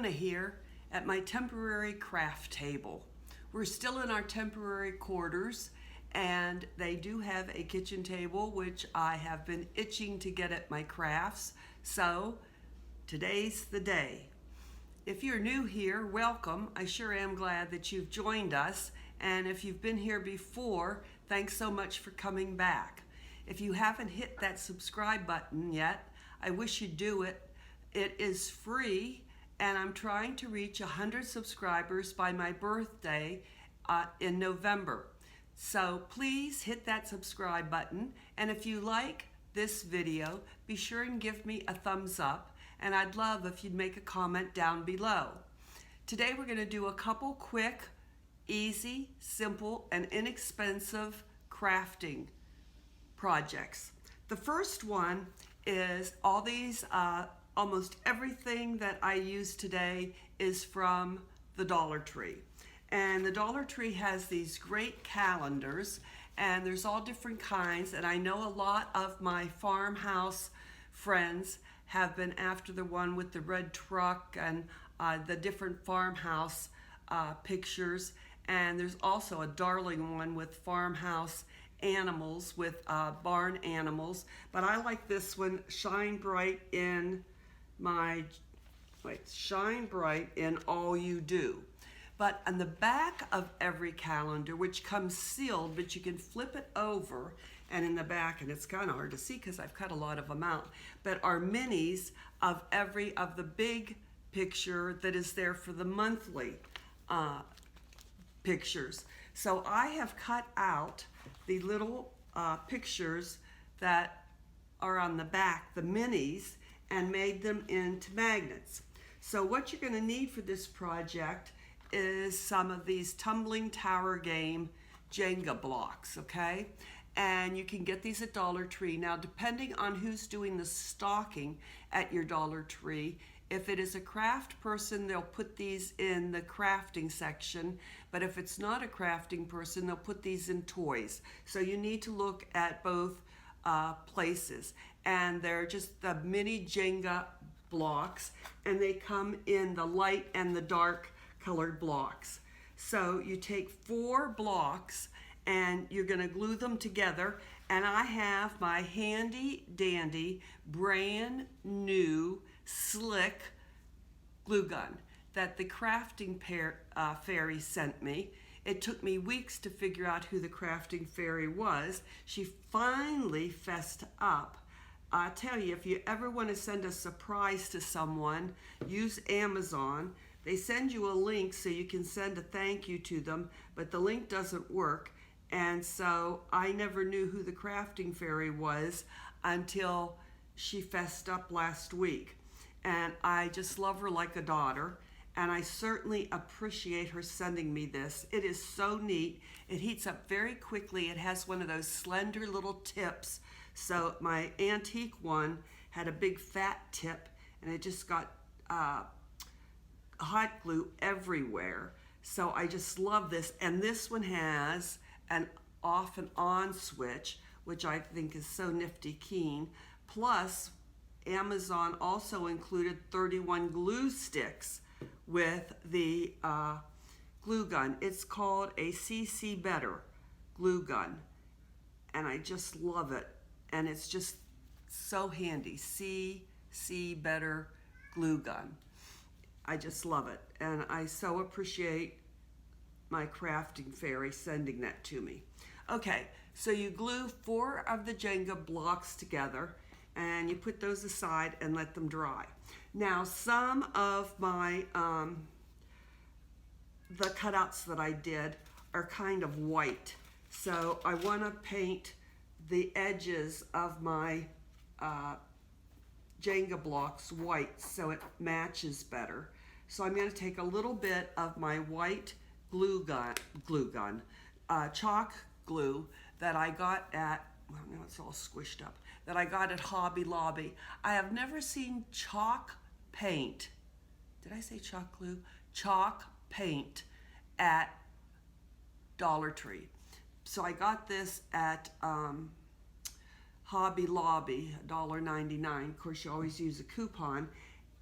Fiona here at my temporary craft table. We're still in our temporary quarters, and they do have a kitchen table which I have been itching to get at my crafts, so today's the day. If you're new here, welcome. I sure am glad that you've joined us, and if you've been here before, thanks so much for coming back. If you haven't hit that subscribe button yet, I wish you'd do it. It is free, and I'm trying to reach 100 subscribers by my birthday in November. So please hit that subscribe button, and if you like this video, be sure and give me a thumbs up, and I'd love if you'd make a comment down below. Today we're going to do a couple quick, easy, simple, and inexpensive crafting projects. The first one is all these, almost everything that I use today is from the Dollar Tree. And the Dollar Tree has these great calendars, and there's all different kinds, and I know a lot of my farmhouse friends have been after the one with the red truck and the different farmhouse pictures, and there's also a darling one with farmhouse animals, with barn animals, but I like this one, Shine Bright in All You Do. But on the back of every calendar, which comes sealed, but you can flip it over, and in the back, and it's kind of hard to see because I've cut a lot of them out, but are minis of every of the big picture that is there for the monthly pictures. So I have cut out the little pictures that are on the back, the minis, and made them into magnets. So what you're going to need for this project is some of these tumbling tower game Jenga blocks, okay? And you can get these at Dollar Tree. Now, depending on who's doing the stocking at your Dollar Tree, if it is a craft person, they'll put these in the crafting section, but if it's not a crafting person, they'll put these in toys. So you need to look at both places. And they're just the mini Jenga blocks, and they come in the light and the dark colored blocks. So you take 4 blocks and you're going to glue them together, and I have my handy dandy brand new slick glue gun that the crafting fairy sent me. It took me weeks to figure out who the crafting fairy was. She finally fessed up. I tell you, if you ever want to send a surprise to someone, use Amazon. They send you a link so you can send a thank you to them, but the link doesn't work. And so I never knew who the crafting fairy was until she fessed up last week. And I just love her like a daughter, and I certainly appreciate her sending me this. It is so neat. It heats up very quickly. It has one of those slender little tips. So my antique one had a big fat tip, and it just got hot glue everywhere. So I just love this. And this one has an off and on switch, which I think is so nifty keen. Plus, Amazon also included 31 glue sticks with the glue gun. It's called a CC Better glue gun, and I just love it. And it's just so handy. CC Better glue gun. I just love it, and I so appreciate my crafting fairy sending that to me. Okay, so you glue 4 of the Jenga blocks together, and you put those aside and let them dry. Now, some of my the cutouts that I did are kind of white, so I want to paint the edges of my Jenga blocks white so it matches better. So I'm going to take a little bit of my white chalk glue that I got at, well, now it's all squished up, that I got at Hobby Lobby. I have never seen chalk paint, did I say chalk glue? Chalk paint at Dollar Tree. So I got this at Hobby Lobby, $1.99. Of course, you always use a coupon.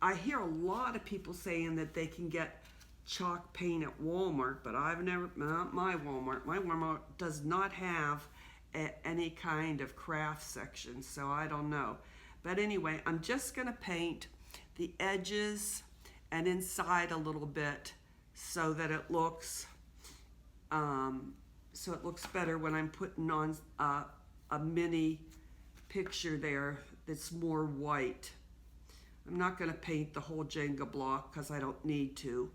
I hear a lot of people saying that they can get chalk paint at Walmart, but I've never, not my Walmart. My Walmart does not have any kind of craft section, so I don't know. But anyway, I'm just gonna paint the edges and inside a little bit so that it looks better when I'm putting on a mini picture there that's more white. I'm not going to paint the whole Jenga block because I don't need to.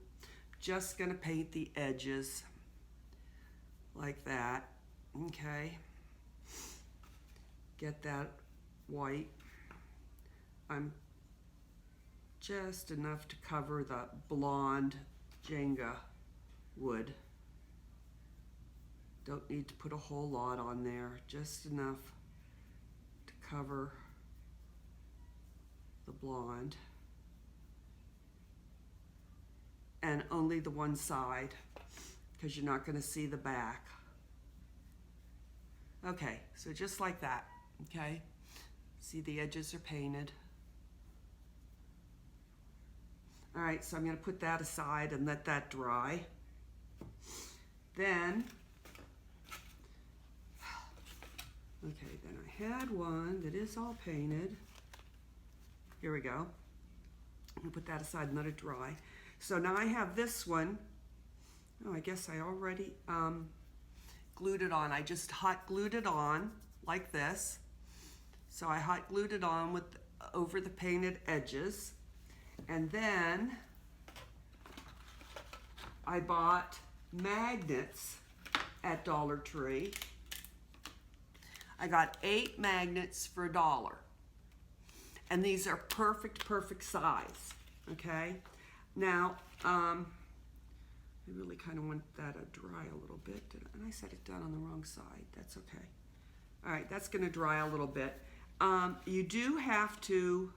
Just going to paint the edges like that. Okay. Get that white. I'm just enough to cover the blonde Jenga wood. Don't need to put a whole lot on there, just enough to cover the blonde. And only the one side, because you're not going to see the back. Okay, so just like that, okay? See, the edges are painted. All right, so I'm going to put that aside and let that dry. Then, okay, then I had one that is all painted. Here we go. I'm going to put that aside and let it dry. So now I have this one. Oh, I guess I already glued it on. I just hot glued it on like this. So I hot glued it on over the painted edges. And then I bought magnets at Dollar Tree. I got 8 magnets for $1. And these are perfect size, okay? Now, I really kind of want that to dry a little bit. And I set it down on the wrong side. That's okay. All right, that's going to dry a little bit. You do have to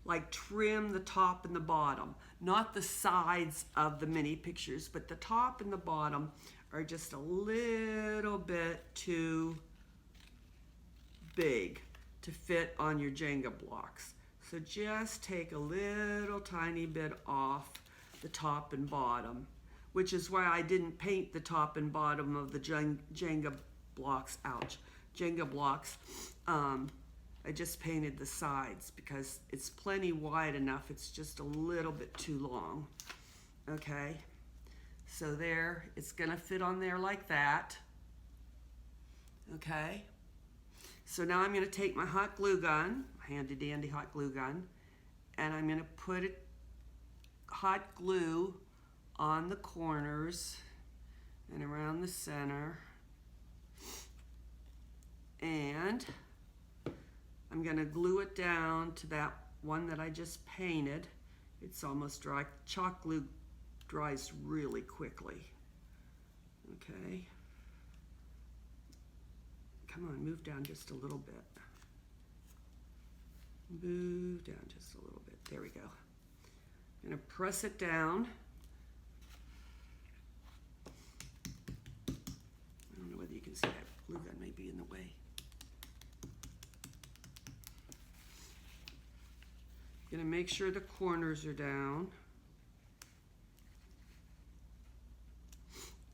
like trim the top and the bottom, not the sides of the mini pictures, but the top and the bottom are just a little bit too big to fit on your Jenga blocks. So just take a little tiny bit off the top and bottom, which is why I didn't paint the top and bottom of the Jenga blocks, Jenga blocks. I just painted the sides because it's plenty wide enough. It's just a little bit too long. Okay, so there, it's gonna fit on there like that. Okay, so now I'm gonna take my hot glue gun, handy dandy hot glue gun, and I'm gonna put it, hot glue on the corners and around the center. And I'm gonna glue it down to that one that I just painted. It's almost dry. Chalk glue dries really quickly. Okay. Come on, move down just a little bit. Move down just a little bit. There we go. I'm gonna press it down. I don't know whether you can see that glue gun may be in the way. Gonna make sure the corners are down.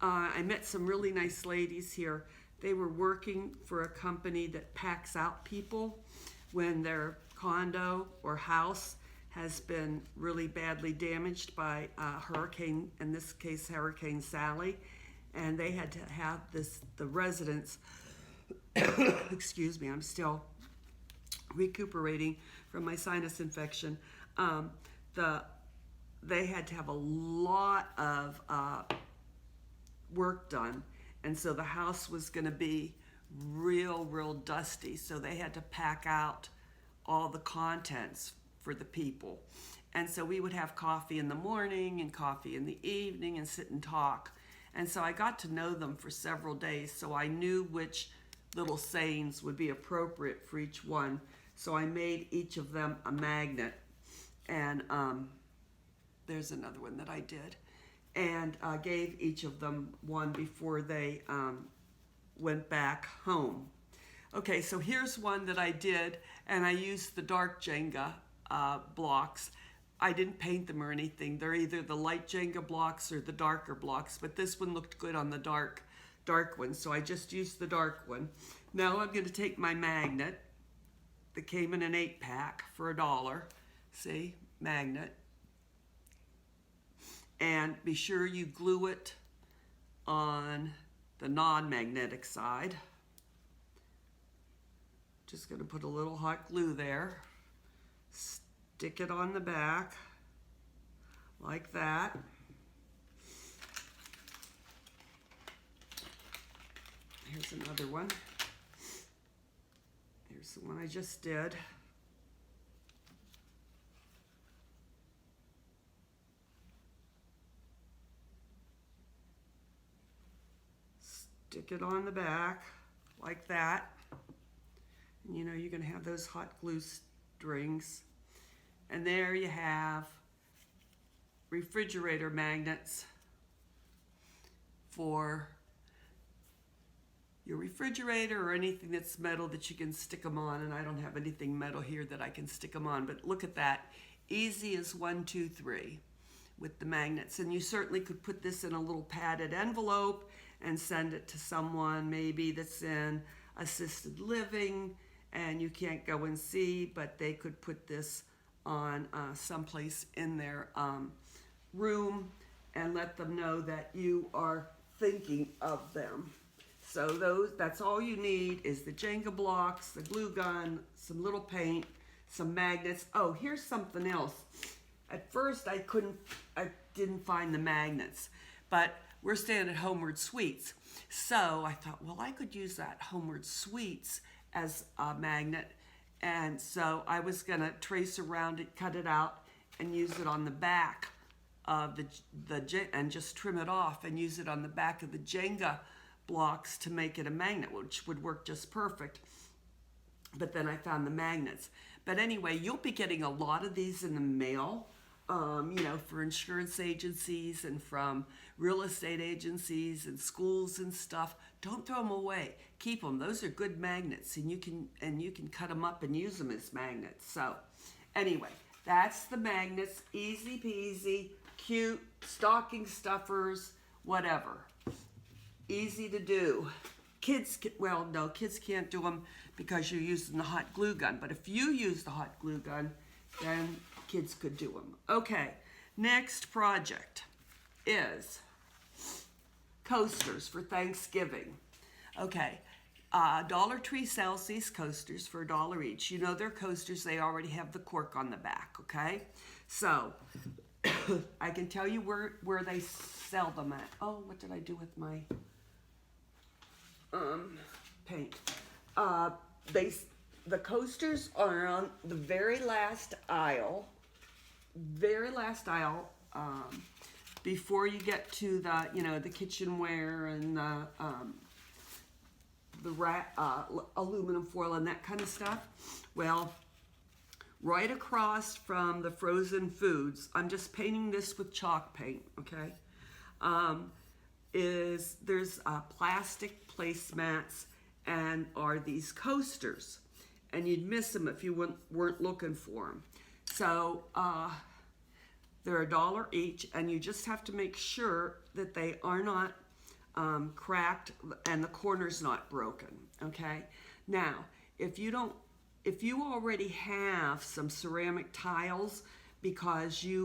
I met some really nice ladies here. They were working for a company that packs out people when their condo or house has been really badly damaged by hurricane, in this case Hurricane Sally, and they had to have the residents, excuse me, I'm still recuperating from my sinus infection. They had to have a lot of work done, and so the house was going to be real dusty, so they had to pack out all the contents for the people. And so we would have coffee in the morning and coffee in the evening and sit and talk. And so I got to know them for several days, so I knew which little sayings would be appropriate for each one. So I made each of them a magnet, and there's another one that I did, and gave each of them one before they went back home. Okay, so here's one that I did, and I used the dark Jenga blocks, I didn't paint them or anything. They're either the light Jenga blocks or the darker blocks, but this one looked good on the dark one, so I just used the dark one. Now I'm going to take my magnet that came in an 8-pack for $1. See, magnet. And be sure you glue it on the non-magnetic side. Just going to put a little hot glue there. Stick it on the back like that. Here's another one. Here's the one I just did. Stick it on the back like that. And you know you're going to have those hot glue strings. And there you have refrigerator magnets for your refrigerator or anything that's metal that you can stick them on. And I don't have anything metal here that I can stick them on, but look at that. Easy as 1, 2, 3 with the magnets. And you certainly could put this in a little padded envelope and send it to someone maybe that's in assisted living and you can't go and see, but they could put this on someplace in their room and let them know that you are thinking of them. So that's all you need is the Jenga blocks, the glue gun, some little paint, some magnets. Oh, here's something else. At first I didn't find the magnets, but we're staying at Homeward Sweets. So I thought, well, I could use that Homeward Sweets as a magnet. And so I was gonna trace around it, cut it out, and use it on the back of and just trim it off and use it on the back of the Jenga blocks to make it a magnet, which would work just perfect. But then I found the magnets. But anyway, you'll be getting a lot of these in the mail, you know, for insurance agencies and from real estate agencies and schools and stuff. Don't throw them away. Keep them. Those are good magnets, and you can cut them up and use them as magnets. So anyway, that's the magnets. Easy peasy, cute, stocking stuffers, whatever. Easy to do. Kids, well, no, kids can't do them because you're using the hot glue gun. But if you use the hot glue gun, then kids could do them. Okay, next project is coasters for Thanksgiving. Okay, Dollar Tree sells these coasters for $1 each. You know they're coasters, they already have the cork on the back, okay? So, I can tell you where they sell them at. Oh, what did I do with my paint? The coasters are on the very last aisle, before you get to the, you know, the kitchenware and the aluminum foil and that kind of stuff. Well, right across from the frozen foods, I'm just painting this with chalk paint, okay? There's plastic placemats and are these coasters, and you'd miss them if you weren't looking for them. So they're $1 each, and you just have to make sure that they are not cracked and the corner's not broken, okay? Now, if you already have some ceramic tiles because you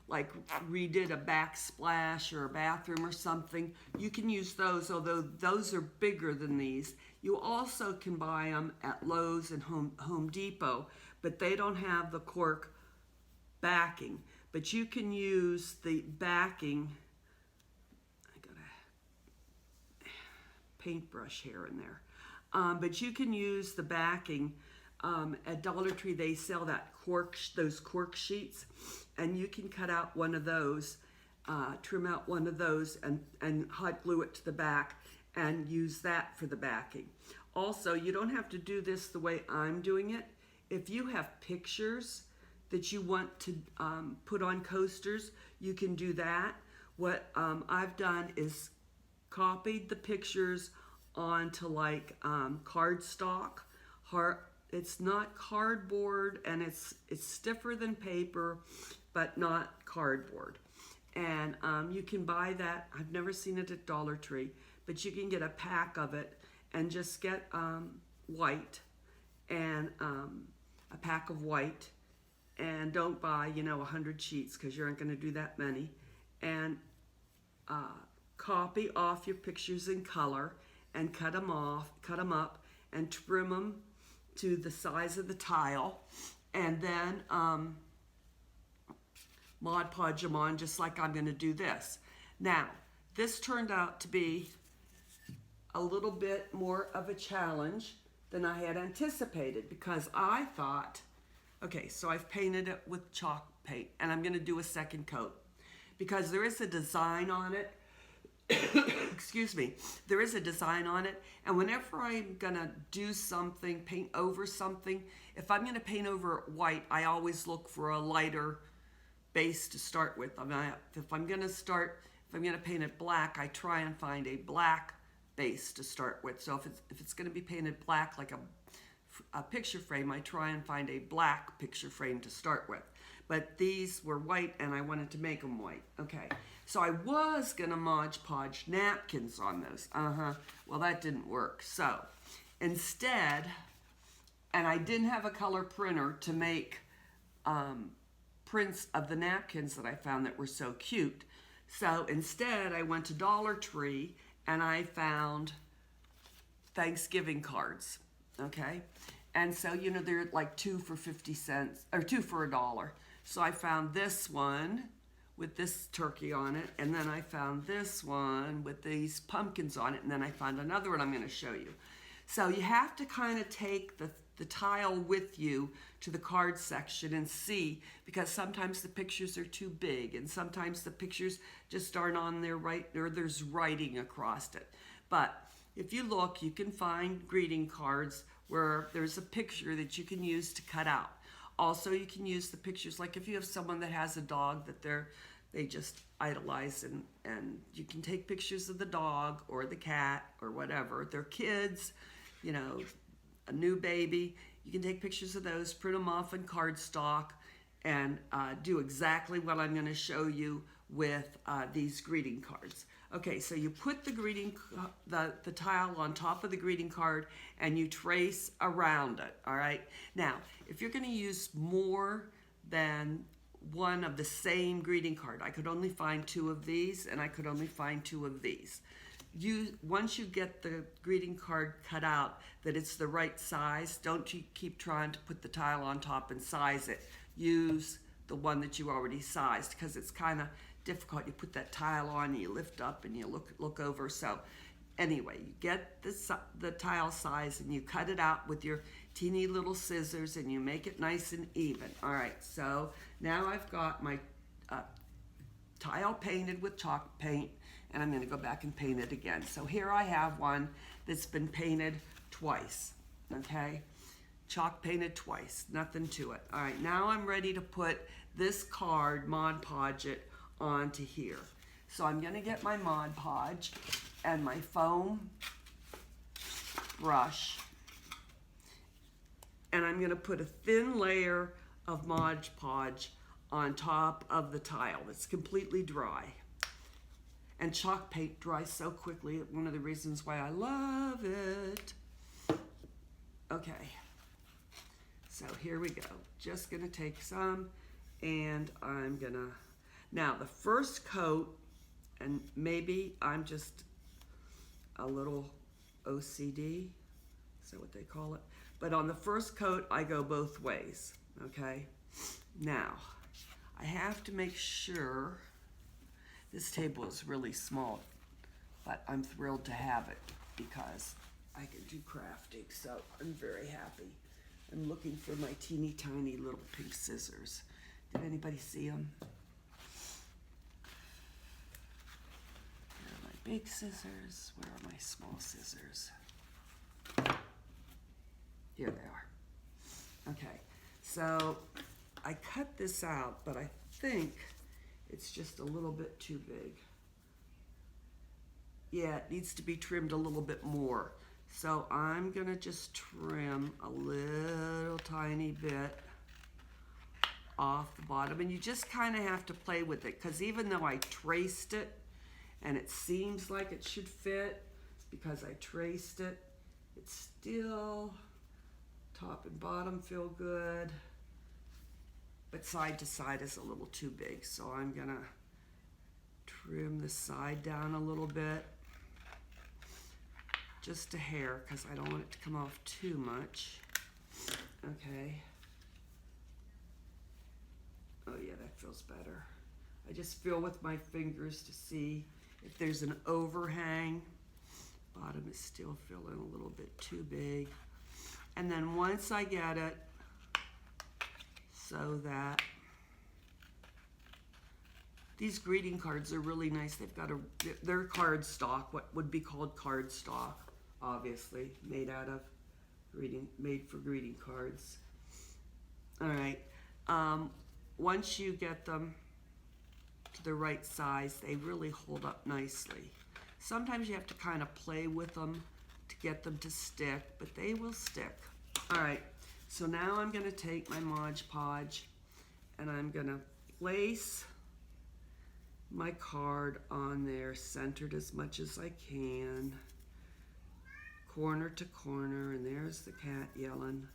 like redid a backsplash or a bathroom or something, you can use those, although those are bigger than these. You also can buy them at Lowe's and Home Depot, but they don't have the cork backing. But you can use the backing. I got a paintbrush here and there. But you can use the backing. At Dollar Tree, they sell that those cork sheets, and you can cut out one of those, trim out one of those, and hot glue it to the back and use that for the backing. Also, you don't have to do this the way I'm doing it. If you have pictures that you want to put on coasters, you can do that. What I've done is copied the pictures onto like cardstock, it's not cardboard, and it's stiffer than paper, but not cardboard. And you can buy that. I've never seen it at Dollar Tree, but you can get a pack of it and just get white and a pack of white, and don't buy 100 sheets because you aren't going to do that many, and copy off your pictures in color and cut them up and trim them to the size of the tile, and then Mod Podge them on just like I'm going to do this. Now, this turned out to be a little bit more of a challenge than I had anticipated, because I thought, okay, so I've painted it with chalk paint, and I'm going to do a second coat because there is a design on it. Excuse me, there is a design on it, and whenever I'm gonna do something, paint over something, if I'm gonna paint over white, I always look for a lighter base to start with. If I'm gonna paint it black, I try and find a black base to start with. So if it's gonna be painted black like a picture frame, I try and find a black picture frame to start with. But these were white, and I wanted to make them white. Okay, so I was gonna Mod Podge napkins on those. Well, that didn't work. So instead, and I didn't have a color printer to make prints of the napkins that I found that were so cute. So instead, I went to Dollar Tree and I found Thanksgiving cards. Okay, and so they're like 2 for 50 cents or 2 for $1. So I found this one with this turkey on it, and then I found this one with these pumpkins on it, and then I found another one I'm going to show you. So you have to kind of take the tile with you to the card section and see, because sometimes the pictures are too big, and sometimes the pictures just aren't on there right, or there's writing across it. But if you look, you can find greeting cards where there's a picture that you can use to cut out. Also, you can use the pictures, like if you have someone that has a dog that they just idolize, and you can take pictures of the dog or the cat or whatever. Their kids, a new baby. You can take pictures of those, print them off in cardstock, and do exactly what I'm going to show you with these greeting cards. Okay, so you put the tile on top of the greeting card, and you trace around it, all right? Now, if you're going to use more than one of the same greeting card, I could only find 2 of these, and I could only find 2 of these. Once you get the greeting card cut out that it's the right size, don't you keep trying to put the tile on top and size it. Use the one that you already sized, because it's kind of difficult. You put that tile on, and you lift up, and you look over. So anyway, you get the tile size, and you cut it out with your teeny little scissors, and you make it nice and even. All right, so now I've got my tile painted with chalk paint, and I'm going to go back and paint it again. So here I have one that's been painted twice, okay? Chalk painted twice, nothing to it. All right, now I'm ready to put this card, Mod Podge it, onto here. So I'm going to get my Mod Podge and my foam brush, and I'm going to put a thin layer of Mod Podge on top of the tile that's completely dry. And chalk paint dries so quickly, one of the reasons why I love it. Okay, so here we go. Just gonna take some, and I'm gonna, now the first coat, and maybe I'm just a little OCD, is that what they call it? But on the first coat, I go both ways, okay? Now, I have to make sure, this table is really small, but I'm thrilled to have it because I can do crafting, so I'm very happy. I'm looking for my teeny tiny little pink scissors. Did anybody see them? Where are my big scissors? Where are my small scissors? Here they are. Okay, so I cut this out, but I think it's just a little bit too big. Yeah, it needs to be trimmed a little bit more So I'm gonna just trim a little tiny bit off the bottom, and you just kind of have to play with it, because even though I traced it and it seems like it should fit, it's because I traced it, it's still, top and bottom feel good, but side to side is a little too big. So I'm gonna trim the side down a little bit, just a hair, because I don't want it to come off too much. Okay. Oh yeah, that feels better. I just feel with my fingers to see if there's an overhang. Bottom is still feeling a little bit too big. And then once I get it so that these greeting cards are really nice. They've got they're cardstock, what would be called cardstock, obviously, made for greeting cards. All right. Once you get them to the right size, they really hold up nicely. Sometimes you have to kind of play with them to get them to stick, but they will stick. All right, so now I'm gonna take my Mod Podge and I'm gonna place my card on there, centered as much as I can, corner to corner, and there's the cat yelling.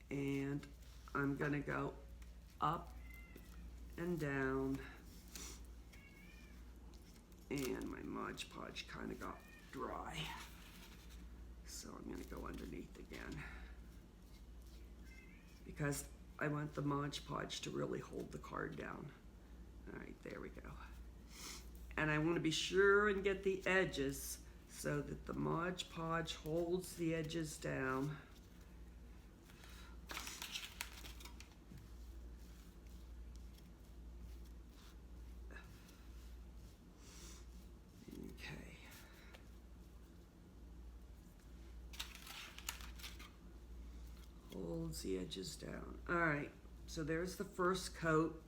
And I'm gonna go up and down, and my Mod Podge kind of got dry, so I'm going to go underneath again, because I want the Mod Podge to really hold the card down. All right, there we go. And I want to be sure and get the edges so that the Mod Podge holds the edges down. Holds the edges down. All right, so there's the first coat.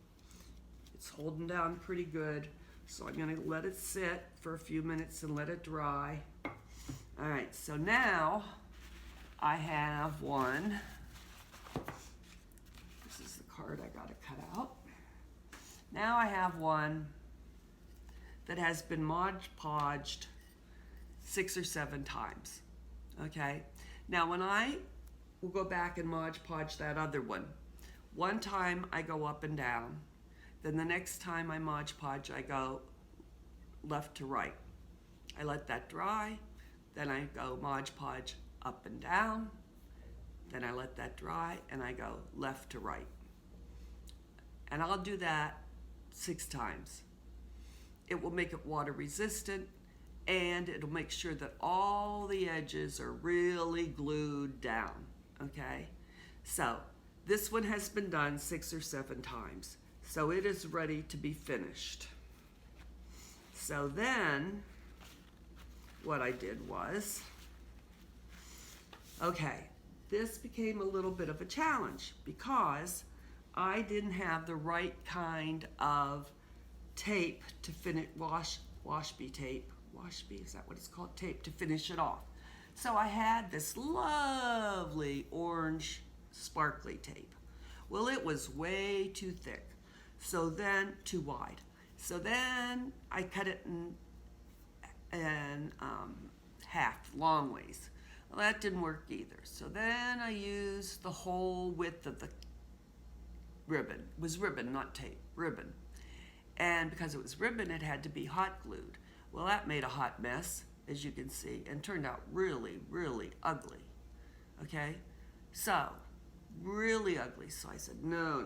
It's holding down pretty good, so I'm gonna let it sit for a few minutes and let it dry. All right, so now I have one. This is the card I gotta cut out. Now I have one that has been Mod Podged 6 or 7 times, okay? Now when we'll go back and Mod Podge that other one. One time I go up and down. Then the next time I Mod Podge, I go left to right. I let that dry. Then I go Mod Podge up and down. Then I let that dry and I go left to right. And I'll do that 6 times. It will make it water resistant, and it'll make sure that all the edges are really glued down. Okay, so this one has been done 6 or 7 times, so it is ready to be finished. So then what I did was, okay, this became a little bit of a challenge because I didn't have the right kind of tape to finish, Washby tape. Washby, is that what it's called? Tape to finish it off. So I had this lovely orange sparkly tape. Well, it was way too thick, so then too wide. So then I cut it in half, long ways. Well, that didn't work either. So then I used the whole width of the ribbon. It was ribbon, not tape, ribbon. And because it was ribbon, it had to be hot glued. Well, that made a hot mess, as you can see, and turned out really, really ugly. Okay? So, really ugly. So I said, no,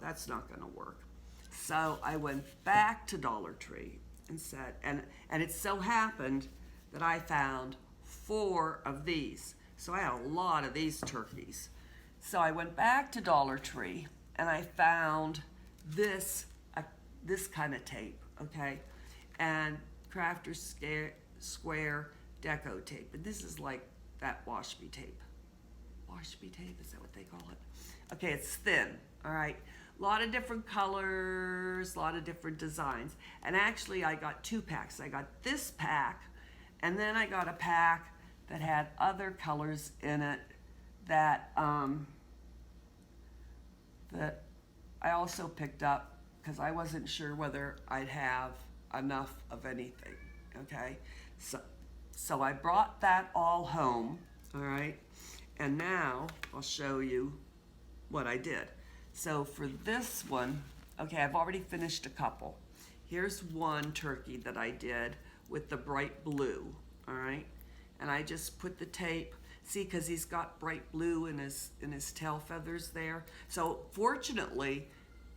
that's not gonna work. So I went back to Dollar Tree and said, and it so happened that I found 4 of these. So I had a lot of these turkeys. So I went back to Dollar Tree and I found this kind of tape, okay? And Crafter's Square Deco tape. And this is like that Washby tape. Washby tape, is that what they call it? Okay, it's thin, all right? A lot of different colors, a lot of different designs. And actually I got 2 packs. I got this pack, and then I got a pack that had other colors in it that that I also picked up because I wasn't sure whether I'd have enough of anything. Okay, so I brought that all home. All right, and now I'll show you what I did. So for this one, okay, I've already finished a couple. Here's one turkey that I did with the bright blue, all right? And I just put the tape, see, because he's got bright blue in his tail feathers there. So fortunately,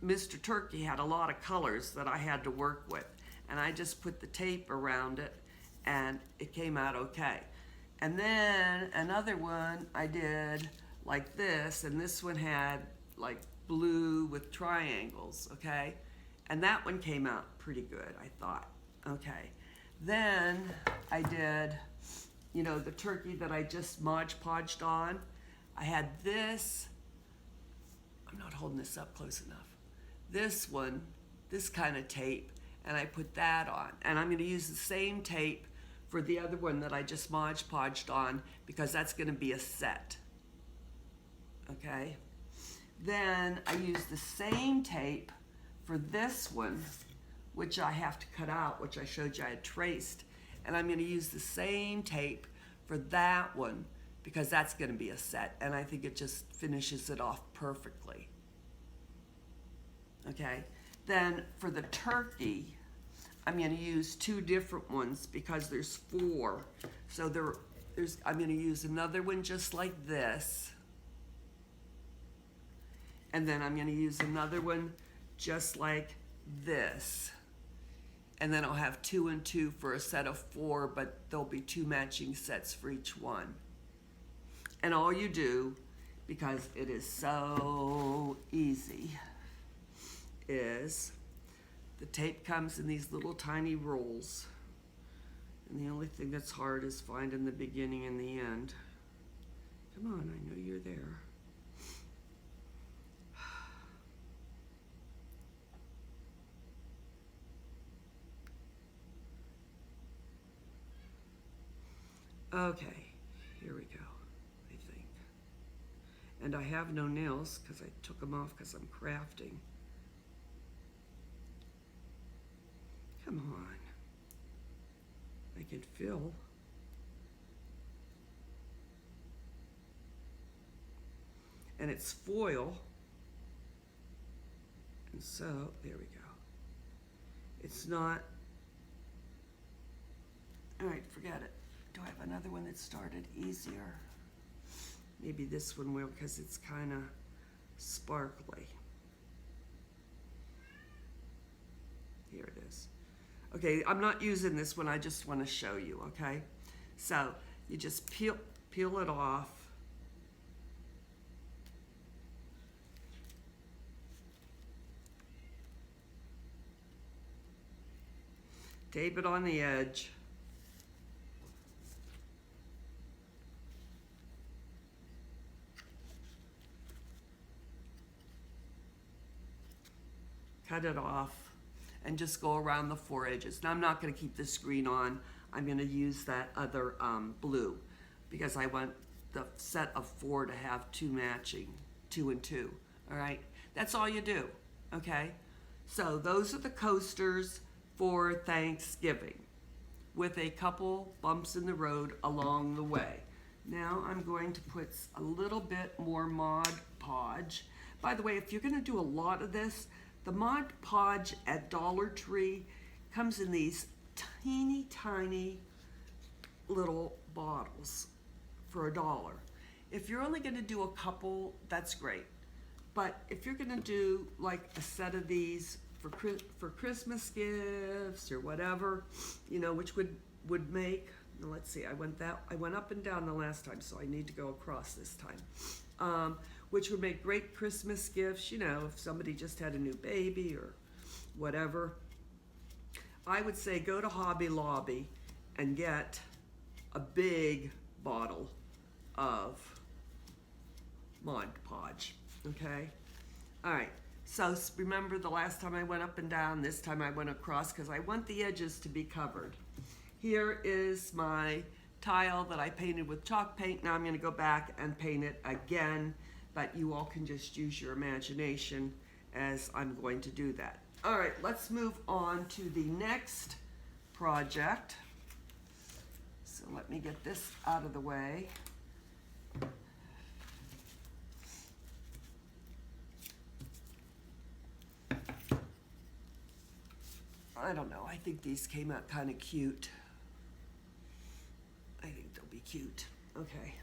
Mr. Turkey had a lot of colors that I had to work with. And I just put the tape around it and it came out okay. And then another one I did like this, and this one had like blue with triangles, okay? And that one came out pretty good, I thought. Okay. Then I did, you know, the turkey that I just Mod Podged on. I had this, I'm not holding this up close enough. This one, this kind of tape, and I put that on. And I'm gonna use the same tape for the other one that I just Mod Podged on because that's gonna be a set, okay? Then I use the same tape for this one, which I have to cut out, which I showed you I had traced. And I'm gonna use the same tape for that one because that's gonna be a set. And I think it just finishes it off perfectly. Okay, then for the turkey, I'm gonna use two different ones because there's four. So I'm gonna use another one just like this. And then I'm gonna use another one just like this. And then I'll have 2 and 2 for a set of 4, but there'll be 2 matching sets for each one. And all you do, because it is so easy, is the tape comes in these little tiny rolls. And the only thing that's hard is finding the beginning and the end. Come on, I know you're there. Okay, here we go, I think. And I have no nails because I took them off because I'm crafting. Come on. I can feel. And it's foil. And so, there we go. It's not, all right, forget it. Do I have another one that started easier? Maybe this one will because it's kind of sparkly. Here it is. Okay, I'm not using this one, I just want to show you, okay? So you just peel it off. Tape it on the edge. Cut it off and just go around the 4 edges. Now I'm not going to keep this green on. I'm going to use that other blue because I want the set of 4 to have 2 matching, 2 and 2. All right, that's all you do. Okay, so those are the coasters for Thanksgiving with a couple bumps in the road along the way. Now I'm going to put a little bit more Mod Podge. By the way, if you're going to do a lot of this, the Mod Podge at Dollar Tree comes in these teeny tiny little bottles for $1. If you're only going to do a couple, that's great. But if you're going to do like a set of these for Christmas gifts or whatever, you know, which would make, let's see, I went up and down the last time, so I need to go across this time. Which would make great Christmas gifts, you know, if somebody just had a new baby or whatever. I would say go to Hobby Lobby and get a big bottle of Mod Podge, okay? All right, so remember the last time I went up and down, this time I went across because I want the edges to be covered. Here is my tile that I painted with chalk paint. Now I'm going to go back and paint it again, but you all can just use your imagination as I'm going to do that. All right, let's move on to the next project. So let me get this out of the way. I don't know, I think these came out kind of cute. I think they'll be cute. Okay.